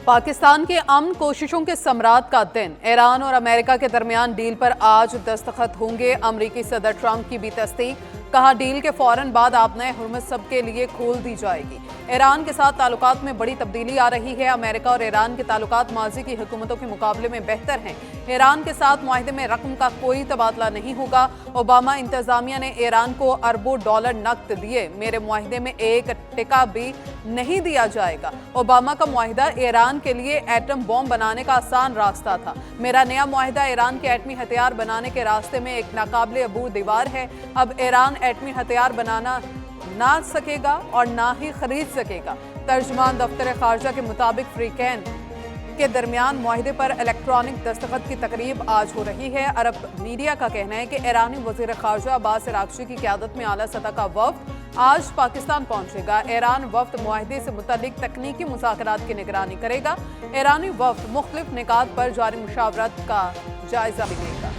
पाकिस्तान के अमन कोशिशों के सम्राट का दिन। ईरान और अमेरिका के दरमियान डील पर आज दस्तखत होंगे। अमेरिकी सदर ट्रंप की भी तस्दीक। कहा, डील के फौरन बाद आबनाए हुर्मुज़ सबके लिए खोल दी जाएगी। ईरान के साथ ताल्लुकात में बड़ी तब्दीली आ रही है। अमेरिका और ईरान के ताल्लुकात माजी की हुकूमतों के मुकाबले में बेहतर हैं। ईरान के साथ मुआहदे में रकम का कोई तबादला नहीं होगा। ओबामा इंतजामिया ने ईरान को अरबों डॉलर नकद दिए। मेरे मुआहदे में एक टिका भी नहीं दिया जाएगा। ओबामा का मुआहदा ईरान के लिए एटम बॉम्ब बनाने का आसान रास्ता था। मेरा नया मुआहदा ईरान के एटमी हथियार बनाने के रास्ते में एक नाकाबिले अबूर दीवार है। अब ईरान एटमी हथियार बनाना ना सकेगा और ना ही खरीद सकेगा। तर्जुमान दफ्तर खारजा के मुताबिक फ्रीकैन के दरमियान मुआहदे पर इलेक्ट्रॉनिक दस्तखत की तकरीब आज हो रही है। अरब मीडिया का कहना है कि ईरानी वज़ीर खारजा अब्बास अराग़ची की क़यादत में आला सतह का वफ़द आज पाकिस्तान पहुंचेगा। ईरान वफ़द मुआहदे से मुतल्लिक तकनीकी मुज़ाकरात की निगरानी करेगा। ईरानी वफ़द मुख्तलिफ निकात पर जारी मुशावरत का जायजा भी लेगा।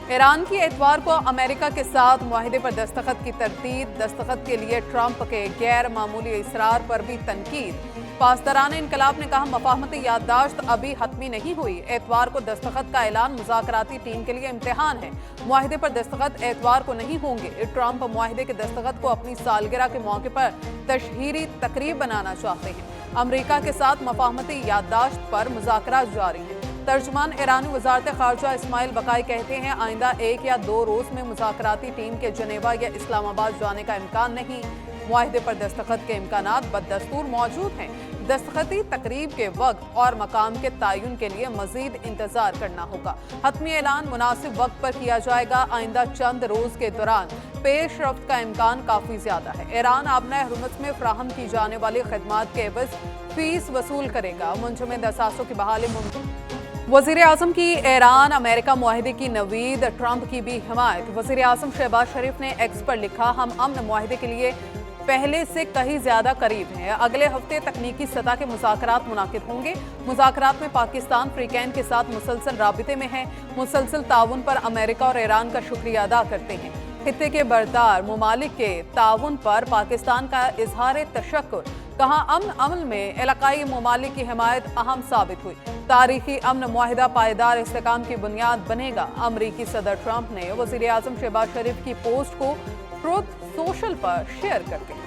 ईरान की एतवार को अमेरिका के साथ मुआहदे पर दस्तखत की तरदीद। दस्तखत के लिए ट्रंप के गैर मामूली इसरार पर भी तनकीद। पासदारान इनकलाब ने कहा, मफाहमती याददाश्त अभी हतमी नहीं हुई। एतवार को दस्तखत का ऐलान मुज़ाकराती टीम के लिए इम्तिहान है। मुआहदे पर दस्तखत एतवार को नहीं होंगे। ट्रंप मुआहदे के दस्तखत को अपनी सालगिरह के मौके पर तशहीरी तकरीब बनाना चाहते हैं। अमरीका के साथ मफाहमती याददाश्त पर मुज़ाकरात जारी हैं। तर्जुमान ईरानी वज़ारत ख़ारजा इस्माइल बकाई कहते हैं, आइंदा 1 या 2 रोज़ में मुज़ाकराती टीम के जनेवा या इस्लामाबाद जाने का इम्कान नहीं। मुआहदे पर दस्तखत के इम्कानात बदस्तूर मौजूद हैं। दस्तखती तकरीब के वक्त और मकाम के तयन के लिए मजीद इंतजार करना होगा। हतमी ऐलान मुनासिब वक्त पर किया जाएगा। आइंदा चंद रोज के दौरान पेश रफ्त का इम्कान काफ़ी ज़्यादा है। ईरान आबनाए हुर्मुज़ में फ्राहम की जाने वाली खदमात के एवज़ फीस वसूल करेगा। मुंजमद असासों की बहाली वज़ीर आज़म की ईरान अमेरिका मुआहदे की नवीद। ट्रंप की भी हिमायत। वज़ीर आज़म शहबाज शरीफ ने एक्स पर लिखा, हम अमन मुआहदे के लिए पहले से कहीं ज्यादा करीब हैं। अगले हफ्ते तकनीकी सतह के मुज़ाकरात मुनाकिद होंगे। मुज़ाकरात में पाकिस्तान फ्रीकैन के साथ मुसलसल राबिते में है। मुसलसल ताउन पर अमेरिका और ईरान का शुक्रिया अदा करते हैं। खित्ते के बरदार मुमालिक के ताउन पर पाकिस्तान का इजहार तशक्कुर। कहा, अमन अमल में इलाकाई ममालिक की हिमायत अहम साबित हुई। तारीखी अमन मुआहिदा पायदार इस्तेकाम की बुनियाद बनेगा। अमरीकी सदर ट्रंप ने वज़ीर आज़म शहबाज शरीफ की पोस्ट को ट्रुथ सोशल पर शेयर करके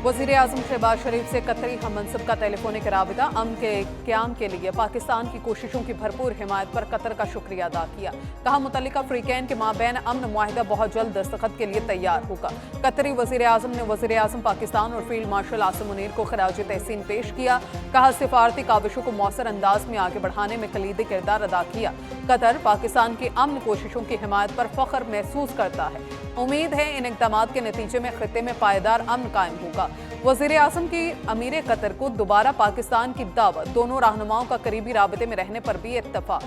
वज़ीर आज़म शहबाज शरीफ से कतरी हम मनसब का टेलीफोनिक राबिता। अमन के क़याम के लिए पाकिस्तान की कोशिशों की भरपूर हिमायत पर कतर का शुक्रिया अदा किया। कहा, मुतल्लिका फ्रीकैन के माबैन अमन मुआहिदा बहुत जल्द दस्तखत के लिए तैयार होगा। कतरी वज़ीर आज़म ने वज़ीर आज़म पाकिस्तान और फील्ड मार्शल आसिम मुनीर को खराज तहसीन पेश किया। कहा, सिफारती काविशों को मौसर अंदाज में आगे बढ़ाने में कलीदी किरदार अदा किया। कतर पाकिस्तान की अमन कोशिशों की हिमायत पर फ़ख्र महसूस करता है। उम्मीद है इन इक़दामात के नतीजे में खित्ते में पायदार अमन कायम होगा। वज़ीर आज़म की अमीर कतर को दोबारा पाकिस्तान की दावत। दोनों रहनुमाओं का करीबी राबते में रहने पर भी इत्तफाक।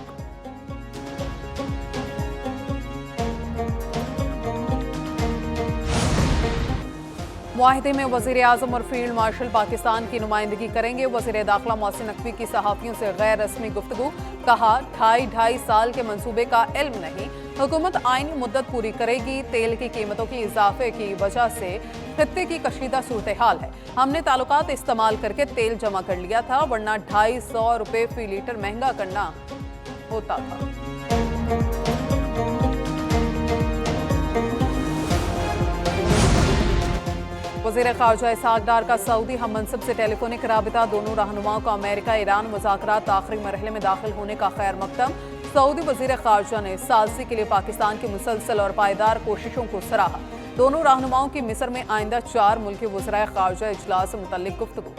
मुआहदे में वज़ीर आज़म और फील्ड मार्शल पाकिस्तान की नुमाइंदगी करेंगे। वज़ीर दाखिला मोहसिन नकवी की सहाफ़ियों से गैर रस्मी गुफ्तगू। कहा, ढाई साल के मंसूबे का इल्म नहीं। हुकूमत आइनी मुद्दत पूरी करेगी। तेल की कीमतों की इजाफे की वजह से खित्ते की कशीदा सूरत हाल है। हमने ताल्लुकात इस्तेमाल करके तेल जमा कर लिया था, वरना 250 रुपये फी लीटर महंगा करना होता था। वज़ीर ख़ारजा इसहाक़ डार का सऊदी हम मनसब से टेलीफोनिक राबिता। दोनों रहनुमाओं का अमेरिका ईरान मुज़ाकरात आखिरी मरहले में दाखिल होने का खैर मकदम। सऊदी वज़ीर ख़ारजा ने सालसी के लिए पाकिस्तान की मुसलसल और पायदार कोशिशों को सराहा। दोनों रहनुमाओं की मिस्र में आइंदा 4 मुल्की वज़राए ख़ारजा इजलास से मुतल्लिक गुफ्तगू।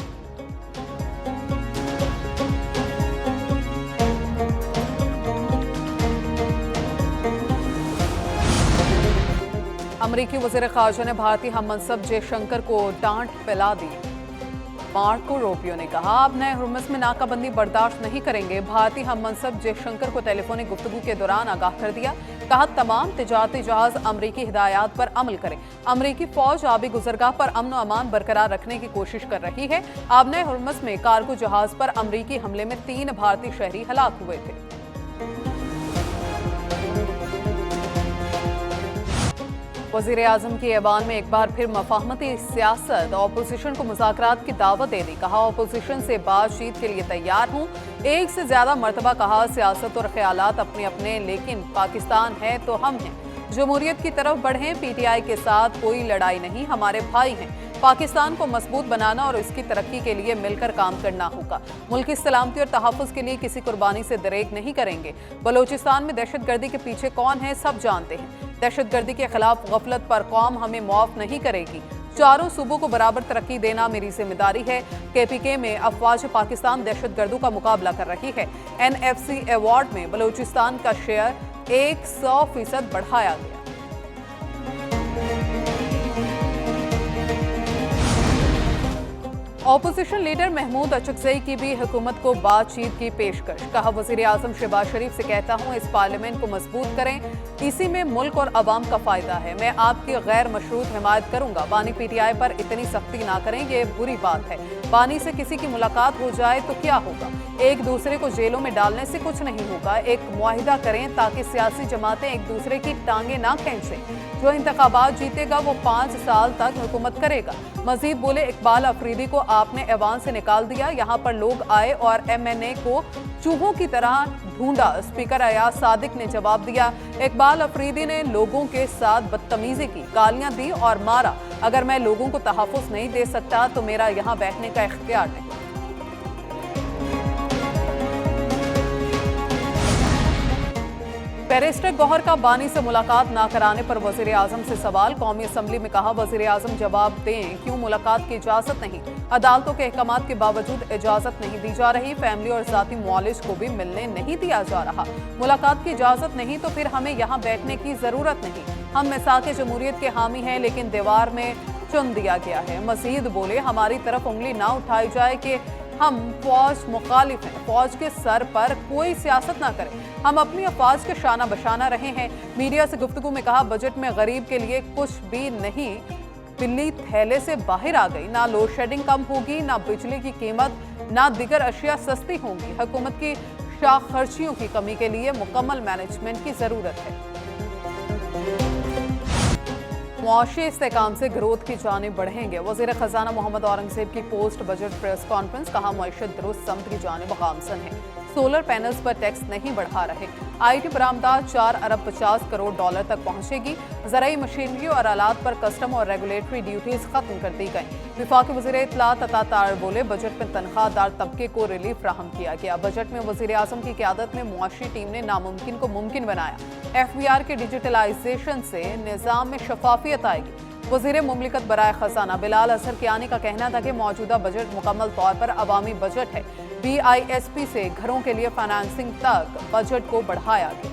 अमरीकी वज़ीर ख़ारजा ने भारतीय हम मनसब जयशंकर को डांट फैला दी। मार्को रूबियो ने कहा, अब नए हुर्मुज़ में नाकाबंदी बर्दाश्त नहीं करेंगे। भारतीय हम मनसब जयशंकर को टेलीफोनिक गुफ्तगू के दौरान आगाह कर दिया। कहा, तमाम तिजारती जहाज अमरीकी हिदायत पर अमल करें। अमरीकी फौज आबी गुजरगाह पर अमन व अमान बरकरार रखने की कोशिश कर रही है। आबनाए हुर्मुज़ में कार्गो जहाज पर अमरीकी हमले में 3 भारतीय शहरी हलाक हुए थे। वज़ीर आज़म की ऐवान में एक बार फिर मफाहमती सियासत, अपोजिशन को मुज़ाकरात की दावत दे दी। कहा अपोजिशन से बातचीत के लिए तैयार हूँ। एक से ज़्यादा मरतबा कहा सियासत और ख्यालात अपने अपने, लेकिन पाकिस्तान है तो हम हैं। जमहूरियत की तरफ बढ़ें। पीटीआई के साथ कोई लड़ाई नहीं, हमारे भाई हैं। पाकिस्तान को मजबूत बनाना और इसकी तरक्की के लिए मिलकर काम करना होगा। मुल्क की सलामती और तहफ़्फ़ुज़ के लिए किसी कुर्बानी से दरेक नहीं करेंगे। बलोचिस्तान में दहशतगर्दी के पीछे कौन है सब जानते हैं। दहशतगर्दी के खिलाफ गफलत पर कौम हमें मुआफ़ नहीं करेगी। चारों सूबों को बराबर तरक्की देना मेरी जिम्मेदारी है। केपीके में अफवाज पाकिस्तान दहशतगर्दों का मुकाबला कर रही है। NFC अवार्ड में बलोचिस्तान का शेयर 100% बढ़ाया गया। अपोजिशन लीडर महमूद अचकज़ई की भी हुकूमत को बातचीत की पेशकश। कहा वज़ीर आज़म शहबाज शरीफ से कहता हूँ इस पार्लियामेंट को मजबूत करें, इसी में मुल्क और अवाम का फायदा है। मैं आपकी गैर मशरूत हिमायत करूंगा। बानी पीटीआई पर इतनी सख्ती ना करें, ये बुरी बात है। बानी से किसी की मुलाकात हो जाए तो क्या होगा? एक दूसरे को जेलों में डालने से कुछ नहीं होगा। एक मुआहिदा करें ताकि सियासी जमातें एक दूसरे की टांगें ना खींचें। जो इंतखाबात जीतेगा वो 5 साल तक हुकूमत करेगा। मजीद बोले इकबाल अफरीदी को आपने ऐवान से निकाल दिया। यहाँ पर लोग आए और MNA को चूहों की तरह ढूंढा। स्पीकर अयाज सादिक ने जवाब दिया। इकबाल अफरीदी ने लोगों के साथ बदतमीजी की, गालियां दी और मारा। अगर मैं लोगों को तहफ़्फ़ुज़ नहीं दे सकता तो मेरा यहाँ बैठने का इख्तियार नहीं। बैरिस्टर गौहर का बानी से मुलाकात ना कराने पर वज़ीर आज़म से सवाल। कौमी असम्बली में कहा वज़ीर आज़म जवाब दें क्यों मुलाकात की इजाज़त नहीं। अदालतों के अहकामात के बावजूद इजाज़त नहीं दी जा रही। फैमिली और ज़ाती मुआलिज को भी मिलने नहीं दिया जा रहा। मुलाकात की इजाज़त नहीं तो फिर हमें यहाँ बैठने की ज़रूरत नहीं। हम मिसाक़ जमहूरियत के हामी हैं, लेकिन दीवार में चुन दिया गया है। मज़ीद बोले हमारी तरफ उंगली ना उठाई जाए कि हम फौज मुखालिफ हैं। फौज के सर पर कोई सियासत ना करें। हम अपनी अफवाज के शाना बशाना रहे हैं। मीडिया से गुफ्तगू में कहा बजट में गरीब के लिए कुछ भी नहीं। बिल्ली थैले से बाहर आ गई। ना लोड शेडिंग कम होगी, ना बिजली की कीमत, ना दीगर अशिया सस्ती होंगी। हुकूमत की शाख खर्चियों की कमी के लिए मुकम्मल मैनेजमेंट की ज़रूरत है। मुआशी इस्तेकाम से ग्रोथ की जानिब बढ़ेंगे। वज़ीर ख़जाना मोहम्मद औरंगज़ेब की पोस्ट बजट प्रेस कॉन्फ्रेंस। कहा मईशत दुरुस्त समत की जानिब गामज़न है। सोलर पैनल्स पर टैक्स नहीं बढ़ा रहे। IT बरामदात 4 अरब 50 करोड़ डॉलर तक पहुंचेगी। ज़राई मशीनरी और आलात पर कस्टम और रेगुलेटरी ड्यूटीज़ खत्म कर दी गई। वफाकी वज़ीर इत्तलात अता तार बोले बजट में तनख्वाहदार तबके को रिलीफ फ्राहम किया गया। बजट में वज़ीर आज़म की क़यादत में मुआशी टीम ने नामुमकिन को मुमकिन बनाया। FBR के डिजिटलाइजेशन से निज़ाम में शफाफियत आएगी। वज़ीर मुमलिकत बराए ख़जाना बिलाल अज़हर कियानी का कहना था कि मौजूदा बजट मुकम्मल तौर पर अवामी बजट है। BISP से घरों के लिए फाइनेंसिंग तक बजट को बढ़ाया गया।